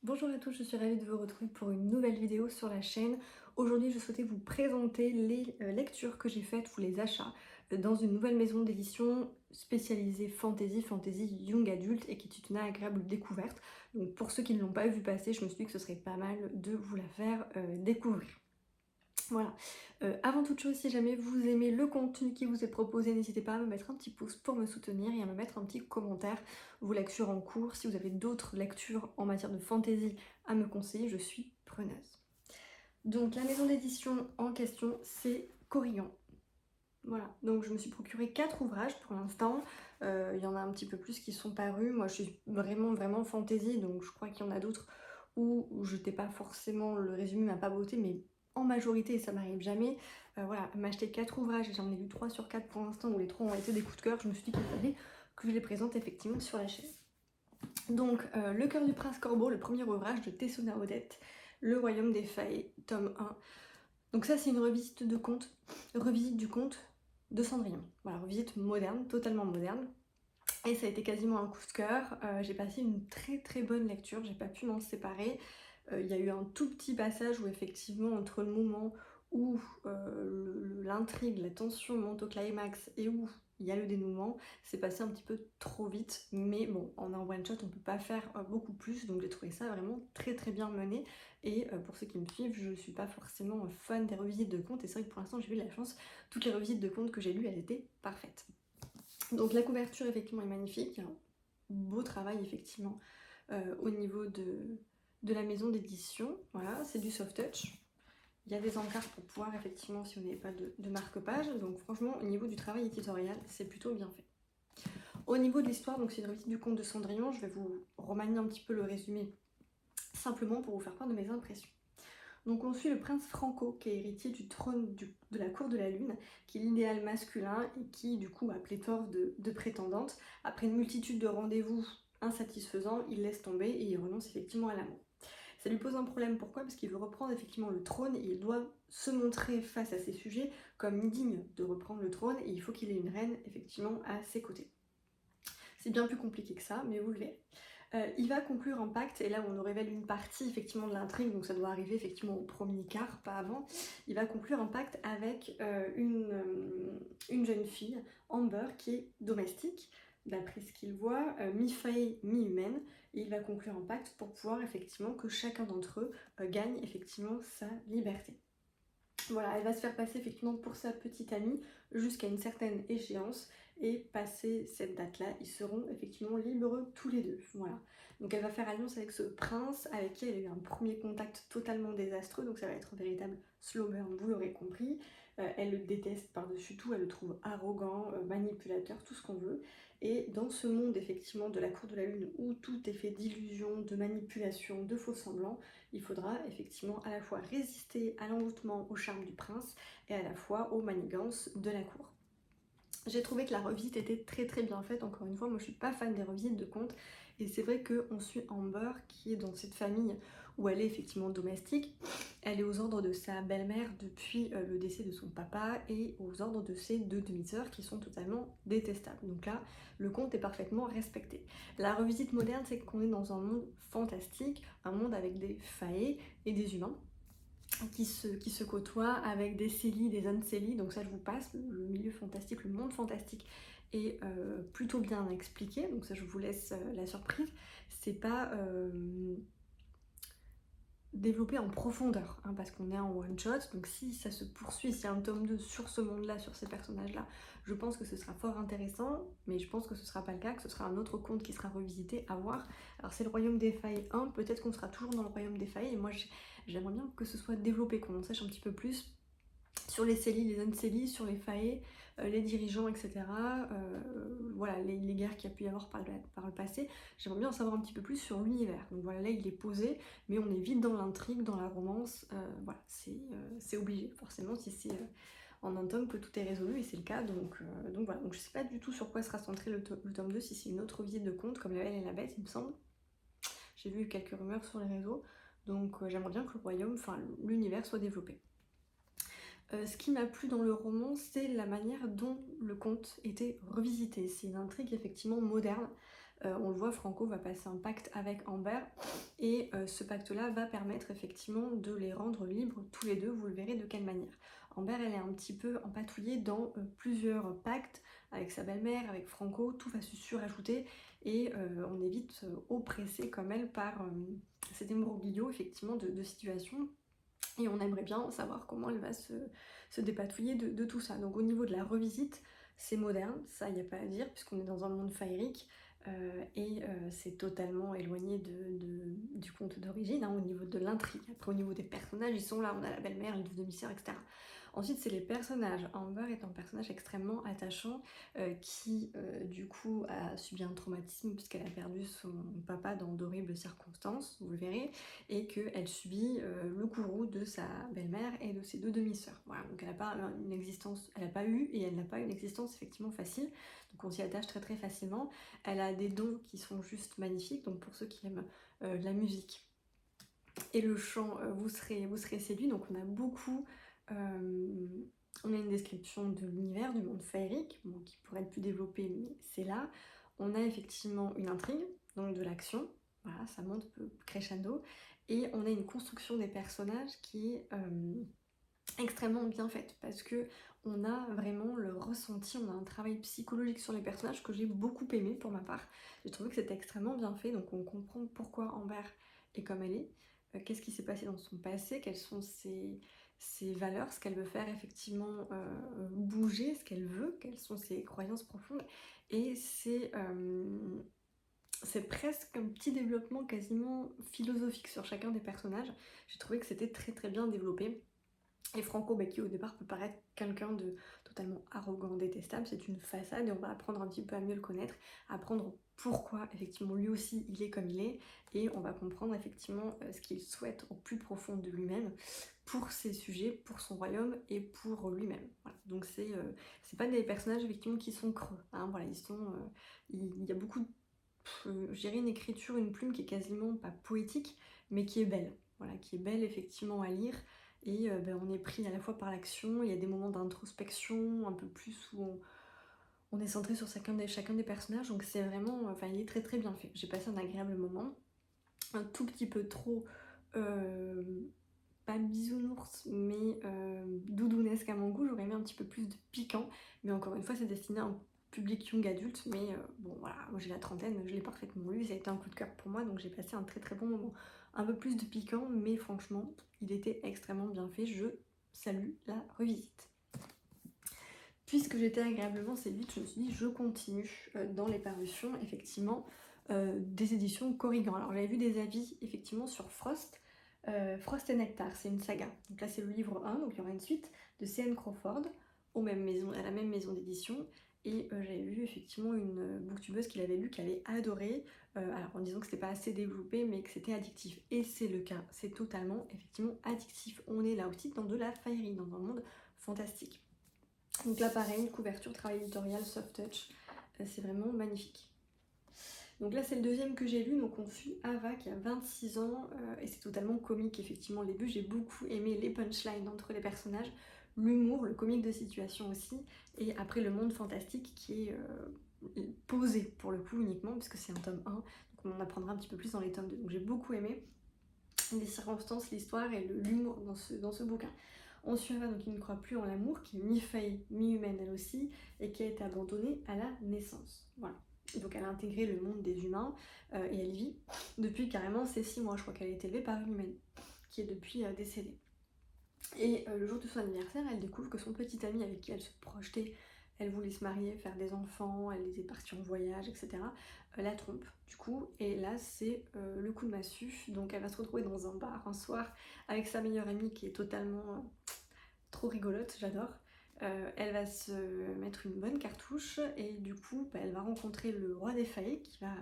Bonjour à tous, je suis ravie de vous retrouver pour une nouvelle vidéo sur la chaîne. Aujourd'hui, je souhaitais vous présenter les lectures que j'ai faites ou les achats dans une nouvelle maison d'édition spécialisée fantasy young adulte et qui est une agréable découverte. Donc pour ceux qui ne l'ont pas vu passer, je me suis dit que ce serait pas mal de vous la faire découvrir. Voilà. Avant toute chose, si jamais vous aimez le contenu qui vous est proposé, n'hésitez pas à me mettre un petit pouce pour me soutenir et à me mettre un petit commentaire, vos lectures en cours. Si vous avez d'autres lectures en matière de fantasy à me conseiller, je suis preneuse. Donc la maison d'édition en question, c'est Corrigan. Voilà, donc je me suis procuré 4 ouvrages pour l'instant. Il y en a un petit peu plus qui sont parus. Moi je suis vraiment fantasy, donc je crois qu'il y en a d'autres où je n'étais pas forcément, le résumé m'a pas beauté, mais en majorité, et ça m'arrive jamais, voilà, m'acheter 4 ouvrages, et j'en ai lu 3 sur 4 pour l'instant, où les 3 ont été des coups de cœur, je me suis dit qu'il fallait que je les présente effectivement sur la chaîne. Donc, Le cœur du prince corbeau, le premier ouvrage de Tessona Odette, Le royaume des failles, tome 1. Donc ça, c'est une revisite du conte de Cendrillon. Voilà, revisite moderne, totalement moderne. Et ça a été quasiment un coup de cœur. J'ai passé une très bonne lecture, j'ai pas pu m'en séparer. Il y a eu un tout petit passage où effectivement, entre le moment où l'intrigue, la tension monte au climax et où il y a le dénouement, c'est passé un petit peu trop vite, mais bon, en un one shot on peut pas faire beaucoup plus, donc j'ai trouvé ça vraiment très bien mené. Et pour ceux qui me suivent, je suis pas forcément fan des revisites de contes, et c'est vrai que pour l'instant j'ai eu la chance, toutes les revisites de contes que j'ai lues, elles étaient parfaites. Donc la couverture effectivement est magnifique, il y a un beau travail effectivement au niveau de la maison d'édition, voilà, c'est du soft touch. Il y a des encarts pour pouvoir effectivement, si vous n'avez pas de marque-page, donc franchement au niveau du travail éditorial, c'est plutôt bien fait. Au niveau de l'histoire, donc c'est une revisite du conte de Cendrillon, je vais vous remanier un petit peu le résumé simplement pour vous faire part de mes impressions. Donc on suit le prince Franco, qui est héritier du trône de la cour de la lune, qui est l'idéal masculin et qui du coup a pléthore de prétendantes. Après une multitude de rendez-vous insatisfaisants, il laisse tomber et il renonce effectivement à l'amour. Ça lui pose un problème, pourquoi? Parce qu'il veut reprendre effectivement le trône et il doit se montrer face à ses sujets comme digne de reprendre le trône et il faut qu'il ait une reine effectivement à ses côtés. C'est bien plus compliqué que ça, mais vous le verrez. Il va conclure un pacte, et là on nous révèle une partie effectivement de l'intrigue, donc ça doit arriver effectivement au premier quart, pas avant. Il va conclure un pacte avec une jeune fille, Amber, qui est domestique, d'après ce qu'il voit, mi-fae, mi-humaine, et il va conclure un pacte pour pouvoir effectivement que chacun d'entre eux gagne effectivement sa liberté. Voilà, elle va se faire passer effectivement pour sa petite amie jusqu'à une certaine échéance, et passé cette date-là, ils seront effectivement libres tous les deux. Voilà. Donc elle va faire alliance avec ce prince avec qui elle a eu un premier contact totalement désastreux, donc ça va être un véritable slow burn, vous l'aurez compris. Elle le déteste par-dessus tout, elle le trouve arrogant, manipulateur, tout ce qu'on veut. Et dans ce monde effectivement de la cour de la lune où tout est fait d'illusions, de manipulations, de faux semblants, il faudra effectivement à la fois résister à l'envoûtement, au charme du prince et à la fois aux manigances de la cour. J'ai trouvé que la revisite était très bien faite. Encore une fois, moi je suis pas fan des revisites de contes, et c'est vrai qu'on suit Amber qui est dans cette famille où elle est effectivement domestique. Elle est aux ordres de sa belle-mère depuis le décès de son papa et aux ordres de ses deux demi-sœurs qui sont totalement détestables. Donc là, le conte est parfaitement respecté. La revisite moderne, c'est qu'on est dans un monde fantastique, un monde avec des faées et des humains qui se côtoient, avec des Célie, des Uncélie, donc ça je vous passe, le milieu fantastique, le monde fantastique est plutôt bien expliqué, donc ça je vous laisse la surprise. C'est pas développé en profondeur, hein, parce qu'on est en one shot, donc si ça se poursuit, s'il y a un tome 2 sur ce monde-là, sur ces personnages-là, je pense que ce sera fort intéressant, mais je pense que ce sera pas le cas, que ce sera un autre conte qui sera revisité, à voir. Alors c'est le royaume des failles 1, peut-être qu'on sera toujours dans le royaume des failles, et moi j'aimerais bien que ce soit développé, qu'on en sache un petit peu plus sur les Célie, les Uncélie, sur les failles, les dirigeants, etc. Voilà, les guerres qu'il y a pu y avoir par le passé. J'aimerais bien en savoir un petit peu plus sur l'univers. Donc voilà, là il est posé, mais on est vite dans l'intrigue, dans la romance. Voilà, c'est obligé, forcément, si c'est en un tome que tout est résolu, et c'est le cas. Donc voilà, donc je sais pas du tout sur quoi sera centré le tome 2, si c'est une autre visite de conte, comme La Belle et la Bête, il me semble. J'ai vu quelques rumeurs sur les réseaux, donc j'aimerais bien que le royaume, enfin l'univers soit développé. Ce qui m'a plu dans le roman, c'est la manière dont le conte était revisité. C'est une intrigue effectivement moderne, On le voit, Franco va passer un pacte avec Amber et ce pacte-là va permettre effectivement de les rendre libres tous les deux, vous le verrez de quelle manière. Amber, elle est un petit peu empatouillée dans plusieurs pactes avec sa belle-mère, avec Franco, tout va se surajouter et on est vite oppressé comme elle par cet imbroglio effectivement de situations et on aimerait bien savoir comment elle va se dépatouiller de tout ça. Donc au niveau de la revisite, c'est moderne, ça il n'y a pas à dire, puisqu'on est dans un monde faérique, c'est totalement éloigné du conte d'origine, hein, au niveau de l'intrigue. Après au niveau des personnages, ils sont là, on a la belle-mère, les deux demi-sœurs, etc. Ensuite c'est les personnages. Amber est un personnage extrêmement attachant, qui du coup a subi un traumatisme puisqu'elle a perdu son papa dans d'horribles circonstances, vous le verrez, et qu'elle subit le courroux de sa belle-mère et de ses deux demi-sœurs. Voilà, donc elle n'a pas une existence, elle n'a pas eu et elle n'a pas une existence effectivement facile, donc on s'y attache très très facilement. Elle a des dons qui sont juste magnifiques, donc pour ceux qui aiment la musique et le chant, vous serez séduits. Donc on a beaucoup, on a une description de l'univers, du monde féerique, bon, qui pourrait être plus développé, mais c'est là. On a effectivement une intrigue, donc de l'action, voilà, ça monte crescendo, et on a une construction des personnages qui est extrêmement bien faite, parce que on a vraiment le ressenti, on a un travail psychologique sur les personnages que j'ai beaucoup aimé pour ma part. J'ai trouvé que c'était extrêmement bien fait, donc on comprend pourquoi Amber est comme elle est, qu'est-ce qui s'est passé dans son passé, quelles sont ses valeurs, ce qu'elle veut faire effectivement bouger, ce qu'elle veut, quelles sont ses croyances profondes, et c'est presque un petit développement quasiment philosophique sur chacun des personnages. J'ai trouvé que c'était très très bien développé. Et Franco, qui au départ peut paraître quelqu'un de totalement arrogant, détestable, c'est une façade et on va apprendre un petit peu à mieux le connaître, apprendre pourquoi effectivement lui aussi il est comme il est, et on va comprendre effectivement ce qu'il souhaite au plus profond de lui-même pour ses sujets, pour son royaume et pour lui-même. Voilà. Donc c'est pas des personnages effectivement qui sont creux, hein. Voilà, il y a beaucoup, je dirais une écriture, une plume qui est quasiment pas poétique, mais qui est belle. Voilà, qui est belle effectivement à lire. Et on est pris à la fois par l'action, il y a des moments d'introspection, un peu plus où on est centré sur chacun des personnages, donc c'est vraiment, enfin il est très très bien fait. J'ai passé un agréable moment, un tout petit peu trop, pas bisounours, mais doudounesque à mon goût, j'aurais aimé un petit peu plus de piquant, mais encore une fois c'est destiné à un public young adulte, mais bon voilà, moi j'ai la trentaine, je l'ai parfaitement lu, ça a été un coup de cœur pour moi, donc j'ai passé un très très bon moment. Un peu plus de piquant, mais franchement, il était extrêmement bien fait, je salue la revisite. Puisque j'étais agréablement séduite, je me suis dit je continue dans les parutions, effectivement, des éditions Corrigan. Alors j'avais vu des avis, effectivement, sur Frost, Frost et Nectar, c'est une saga. Donc là c'est le livre 1, donc il y aura une suite de C.N. Crawford, à la même maison d'édition, et j'avais vu effectivement une booktubeuse qui l'avait lu, qui avait adoré, alors en disant que c'était pas assez développé, mais que c'était addictif. Et c'est le cas, c'est totalement, effectivement, addictif. On est là aussi dans de la faillerie, dans un monde fantastique. Donc là pareil, une couverture, travail éditorial, soft touch, c'est vraiment magnifique. Donc là c'est le deuxième que j'ai lu, donc on suit Ava qui a 26 ans, et c'est totalement comique effectivement. Au début j'ai beaucoup aimé les punchlines entre les personnages, l'humour, le comique de situation aussi, et après le monde fantastique qui est posé pour le coup uniquement, puisque c'est un tome 1, donc on en apprendra un petit peu plus dans les tomes 2. Donc j'ai beaucoup aimé les circonstances, l'histoire et l'humour dans ce bouquin. On suit Ava, donc qui ne croit plus en l'amour, qui est mi-faille, mi-humaine elle aussi, et qui a été abandonnée à la naissance. Voilà. Donc elle a intégré le monde des humains, et elle vit depuis carrément ses 6 mois. Je crois qu'elle a été élevée par une humaine, qui est depuis décédée. Et le jour de son anniversaire, elle découvre que son petit ami avec qui elle se projetait, elle voulait se marier, faire des enfants, elle était partie en voyage, etc., la trompe du coup, et là c'est le coup de massue. Donc elle va se retrouver dans un bar un soir avec sa meilleure amie qui est totalement trop rigolote, j'adore. Elle va se mettre une bonne cartouche et du coup elle va rencontrer le roi des failles qui va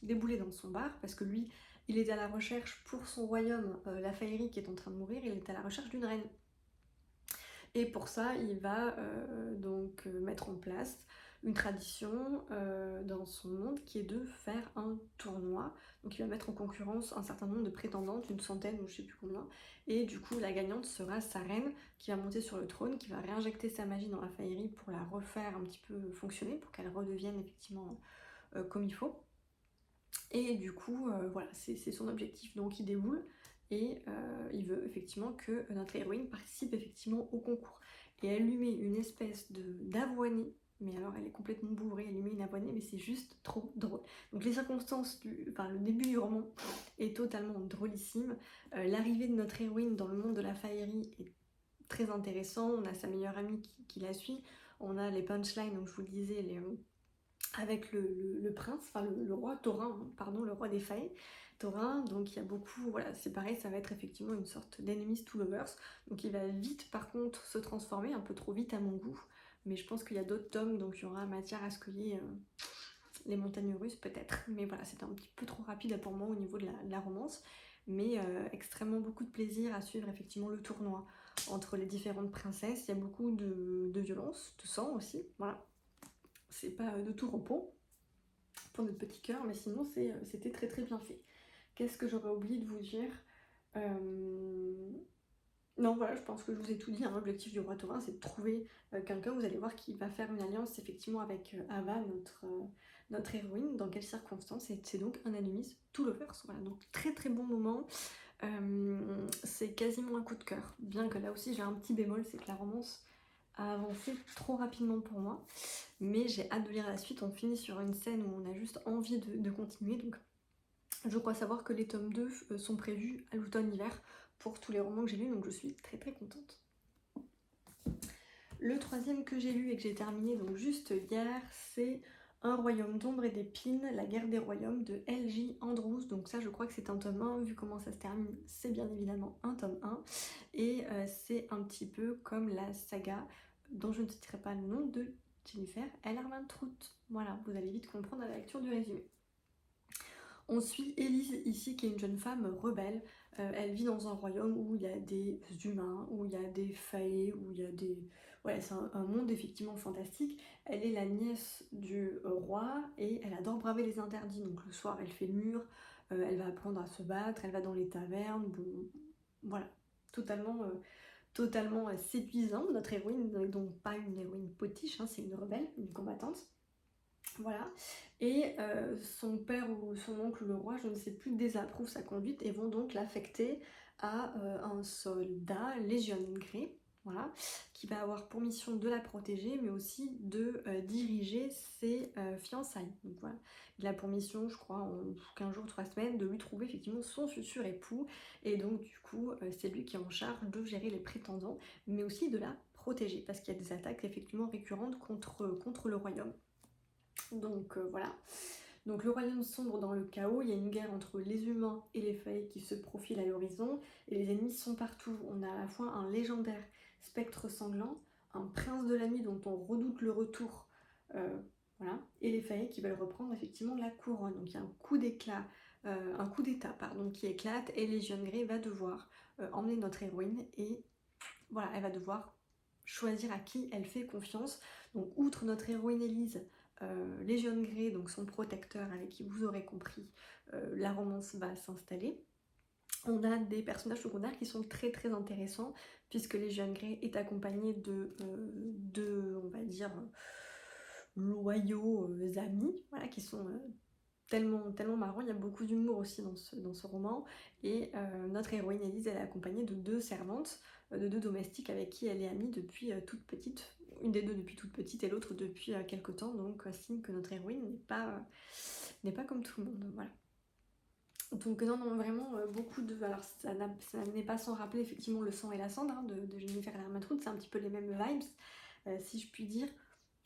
débouler dans son bar parce que lui il est à la recherche pour son royaume, la faillerie qui est en train de mourir, il est à la recherche d'une reine. Et pour ça, il va donc mettre en place une tradition dans son monde qui est de faire un tournoi. Donc il va mettre en concurrence un certain nombre de prétendantes, une centaine ou je sais plus combien. Et du coup, la gagnante sera sa reine qui va monter sur le trône, qui va réinjecter sa magie dans la faillerie pour la refaire un petit peu fonctionner, pour qu'elle redevienne effectivement comme il faut. Et du coup, voilà, c'est son objectif. Donc il déboule et il veut effectivement que notre héroïne participe effectivement au concours. Et elle lui met une espèce d'avoine, mais alors elle est complètement bourrée, elle lui met une avoine, mais c'est juste trop drôle. Donc les circonstances, enfin le début du roman est totalement drôlissime. L'arrivée de notre héroïne dans le monde de la faillerie est très intéressant. On a sa meilleure amie qui la suit. On a les punchlines, donc je vous le disais, avec le prince, enfin le roi Thorin, hein, pardon, le roi des failles, Thorin. Donc il y a beaucoup, voilà, c'est pareil, ça va être effectivement une sorte d'enemies to lovers. Donc il va vite par contre se transformer, un peu trop vite à mon goût. Mais je pense qu'il y a d'autres tomes, donc il y aura matière à scueiller les montagnes russes peut-être. Mais voilà, c'était un petit peu trop rapide pour moi au niveau de la romance. Mais extrêmement beaucoup de plaisir à suivre effectivement le tournoi entre les différentes princesses. Il y a beaucoup de violence, de sang aussi, voilà. C'est pas de tout repos pour notre petit cœur, mais sinon c'était très très bien fait. Qu'est-ce que j'aurais oublié de vous dire? Non, voilà, je pense que je vous ai tout dit, hein. L'objectif du roi taurin, c'est de trouver quelqu'un, vous allez voir, qui va faire une alliance effectivement avec Ava, notre héroïne, dans quelles circonstances, et c'est donc un animisme tout lovers, voilà, donc très très bon moment. C'est quasiment un coup de cœur, bien que là aussi j'ai un petit bémol, c'est que la romance a avancé trop rapidement pour moi, mais j'ai hâte de lire la suite. On finit sur une scène où on a juste envie de continuer, donc je crois savoir que les tomes 2 sont prévus à l'automne-hiver pour tous les romans que j'ai lus, donc je suis très très contente. Le troisième que j'ai lu et que j'ai terminé donc juste hier, c'est Un royaume d'ombre et d'épines, la guerre des royaumes de L.J. Andrews. Donc ça je crois que c'est un tome 1, vu comment ça se termine, c'est bien évidemment un tome 1. Et c'est un petit peu comme la saga dont je ne citerai pas le nom de Jennifer Ellermann-Trout. Voilà, vous allez vite comprendre à la lecture du résumé. On suit Élise ici, qui est une jeune femme rebelle. Elle vit dans un royaume où il y a des humains, où il y a des faées, où il y a des... Ouais, c'est un monde effectivement fantastique. Elle est la nièce du roi et elle adore braver les interdits. Donc le soir, elle fait le mur, elle va apprendre à se battre, elle va dans les tavernes. Bon, voilà, totalement séduisante. Notre héroïne n'est donc pas une héroïne potiche, hein, c'est une rebelle, une combattante. Voilà, et son père ou son oncle le roi, je ne sais plus, désapprouve sa conduite et vont donc l'affecter à un soldat légionnaire, voilà, qui va avoir pour mission de la protéger, mais aussi de diriger ses fiançailles. Donc voilà, il a pour mission, je crois, en 15 jours, 3 semaines, de lui trouver effectivement son futur époux, et donc du coup, c'est lui qui est en charge de gérer les prétendants, mais aussi de la protéger, parce qu'il y a des attaques effectivement récurrentes contre le royaume. Donc voilà. Donc le royaume sombre dans le chaos, il y a une guerre entre les humains et les failles qui se profilent à l'horizon, et les ennemis sont partout. On a à la fois un légendaire spectre sanglant, un prince de la nuit dont on redoute le retour, voilà, et les failles qui veulent reprendre effectivement la couronne. Donc il y a un coup d'état pardon, qui éclate, et Légion Grey va devoir emmener notre héroïne, et voilà, elle va devoir choisir à qui elle fait confiance. Donc outre notre héroïne Élise, Légion Grey, donc son protecteur avec qui vous aurez compris, la romance va s'installer. On a des personnages secondaires qui sont très très intéressants, puisque Légion Grey est accompagnée on va dire, loyaux amis, voilà, qui sont tellement marrants. Il y a beaucoup d'humour aussi dans ce roman, et notre héroïne Élise, elle est accompagnée de 2 servantes, de 2 domestiques avec qui elle est amie depuis toute petite, une des 2 depuis toute petite et l'autre depuis quelque temps, donc signe que notre héroïne n'est pas comme tout le monde, voilà. Donc non, vraiment beaucoup de... Alors ça n'est pas sans rappeler effectivement Le sang et la cendre, hein, de Jennifer Ellermann-Trout, c'est un petit peu les mêmes vibes, si je puis dire.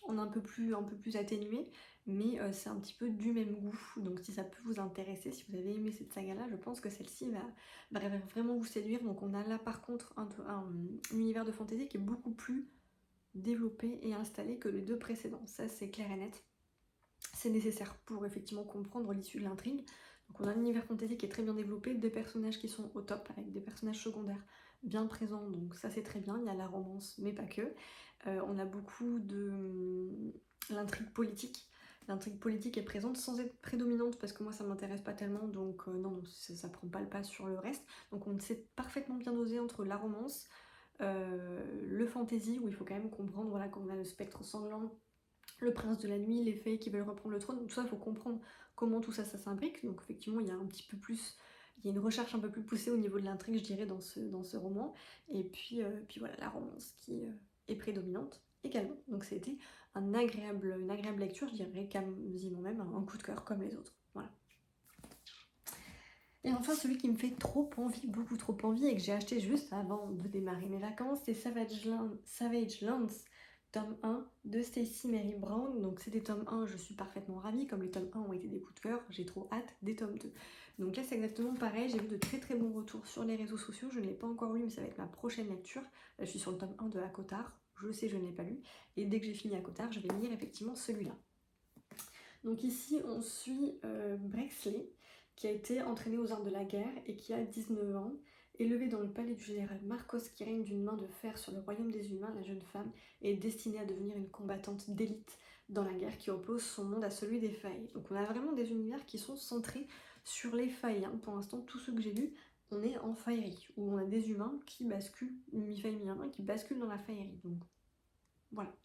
On est un peu plus atténué, mais c'est un petit peu du même goût. Donc si ça peut vous intéresser, si vous avez aimé cette saga-là, je pense que celle-ci va vraiment vous séduire. Donc on a là par contre un univers de fantasy qui est beaucoup plus développé et installé que les 2 précédents. Ça c'est clair et net. C'est nécessaire pour effectivement comprendre l'issue de l'intrigue. Donc on a un univers fantasy qui est très bien développé, des personnages qui sont au top, avec des personnages secondaires bien présents, donc ça c'est très bien. Il y a la romance, mais pas que. On a beaucoup de l'intrigue politique. L'intrigue politique est présente sans être prédominante, parce que moi ça m'intéresse pas tellement, donc non, ça prend pas le pas sur le reste. Donc on sait parfaitement bien doser entre la romance, le fantasy, où il faut quand même comprendre, voilà, qu'on a le spectre sanglant, Le prince de la nuit, les fées qui veulent reprendre le trône, donc tout ça, il faut comprendre comment tout ça, ça s'imbrique. Donc effectivement, il y a un petit peu plus, il y a une recherche un peu plus poussée au niveau de l'intrigue, je dirais, dans ce roman. Et puis voilà, la romance qui est prédominante également. Donc c'était une agréable lecture, je dirais quasiment même un coup de cœur comme les autres. Voilà. Et enfin, celui qui me fait trop envie, beaucoup trop envie, et que j'ai acheté juste avant de démarrer mes vacances, c'est Savage Lands, tome 1 de Stacey Mary Brown. Donc c'est des tomes 1, je suis parfaitement ravie, comme les tomes 1 ont été des coups de cœur, j'ai trop hâte des tomes 2. Donc là c'est exactement pareil, j'ai vu de très très bons retours sur les réseaux sociaux, je ne l'ai pas encore lu mais ça va être ma prochaine lecture. Là je suis sur le tome 1 de ACOTAR, je sais je ne l'ai pas lu, et dès que j'ai fini ACOTAR, je vais lire effectivement celui-là. Donc ici on suit Brexley, qui a été entraîné aux arts de la guerre et qui a 19 ans. Élevée dans le palais du général Marcos qui règne d'une main de fer sur le royaume des humains, la jeune femme est destinée à devenir une combattante d'élite dans la guerre qui oppose son monde à celui des failles. Donc on a vraiment des univers qui sont centrés sur les failles. Pour l'instant, tous ceux que j'ai lus, on est en faillerie, où on a des humains qui basculent, mi-faille, mi-humain, qui basculent dans la faillerie. Donc voilà.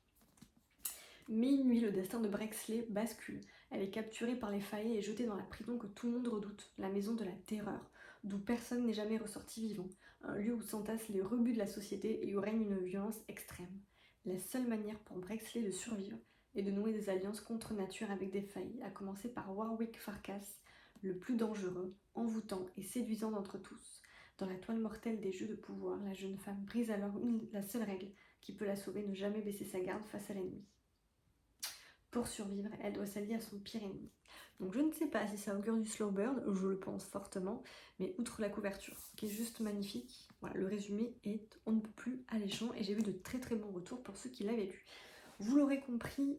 Mais une nuit, le destin de Brexley bascule. Elle est capturée par les faillis et jetée dans la prison que tout le monde redoute, la maison de la terreur, d'où personne n'est jamais ressorti vivant, un lieu où s'entassent les rebuts de la société et où règne une violence extrême. La seule manière pour Brexley de survivre est de nouer des alliances contre nature avec des faillis, à commencer par Warwick Farkas, le plus dangereux, envoûtant et séduisant d'entre tous. Dans la toile mortelle des jeux de pouvoir, la jeune femme brise alors la seule règle qui peut la sauver, ne jamais baisser sa garde face à l'ennemi. Pour survivre, elle doit s'allier à son pire ennemi. Donc je ne sais pas si ça augure du slow burn, je le pense fortement, mais outre la couverture, qui est juste magnifique, voilà, le résumé est on ne peut plus alléchant et j'ai vu de très très bons retours pour ceux qui l'avaient lu. Vous l'aurez compris,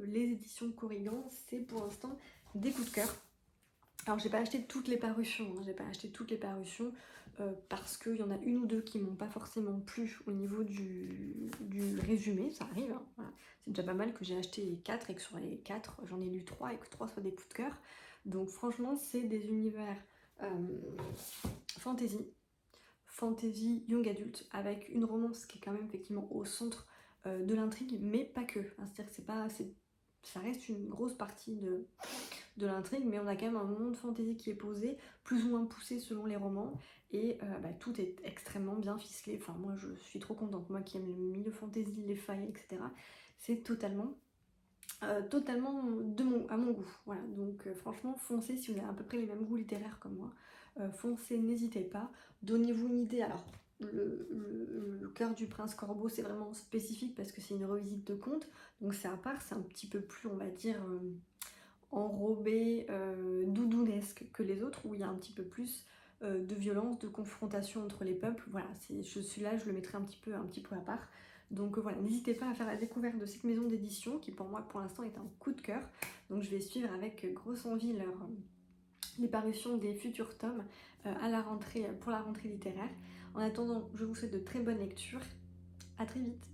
les éditions Corrigan, c'est pour l'instant des coups de cœur. Alors j'ai pas acheté toutes les parutions, parce qu'il y en a une ou deux qui m'ont pas forcément plu au niveau du résumé, ça arrive, voilà. C'est déjà pas mal que j'ai acheté 4 et que sur les 4 j'en ai lu 3 et que 3 soient des coups de cœur. Donc franchement c'est des univers fantasy young adulte avec une romance qui est quand même effectivement au centre de l'intrigue, mais pas que. C'est-à-dire que ça reste une grosse partie de l'intrigue, mais on a quand même un monde fantasy qui est posé, plus ou moins poussé selon les romans, et tout est extrêmement bien ficelé. Enfin, moi je suis trop contente, moi qui aime le milieu fantasy, les failles, etc. C'est totalement à mon goût. Voilà, donc franchement, foncez si vous avez à peu près les mêmes goûts littéraires comme moi. Foncez, n'hésitez pas. Donnez-vous une idée. Alors, le cœur du prince corbeau, c'est vraiment spécifique parce que c'est une revisite de conte, donc c'est à part, c'est un petit peu plus, on va dire, enrobé, doudounesque que les autres, où il y a un petit peu plus de violence, de confrontation entre les peuples. Voilà, celui-là, je le mettrai un petit peu à part. Donc voilà, n'hésitez pas à faire la découverte de cette maison d'édition qui pour moi pour l'instant est un coup de cœur. Donc je vais suivre avec grosse envie les parutions des futurs tomes à la rentrée, pour la rentrée littéraire. En attendant, je vous souhaite de très bonnes lectures. À très vite.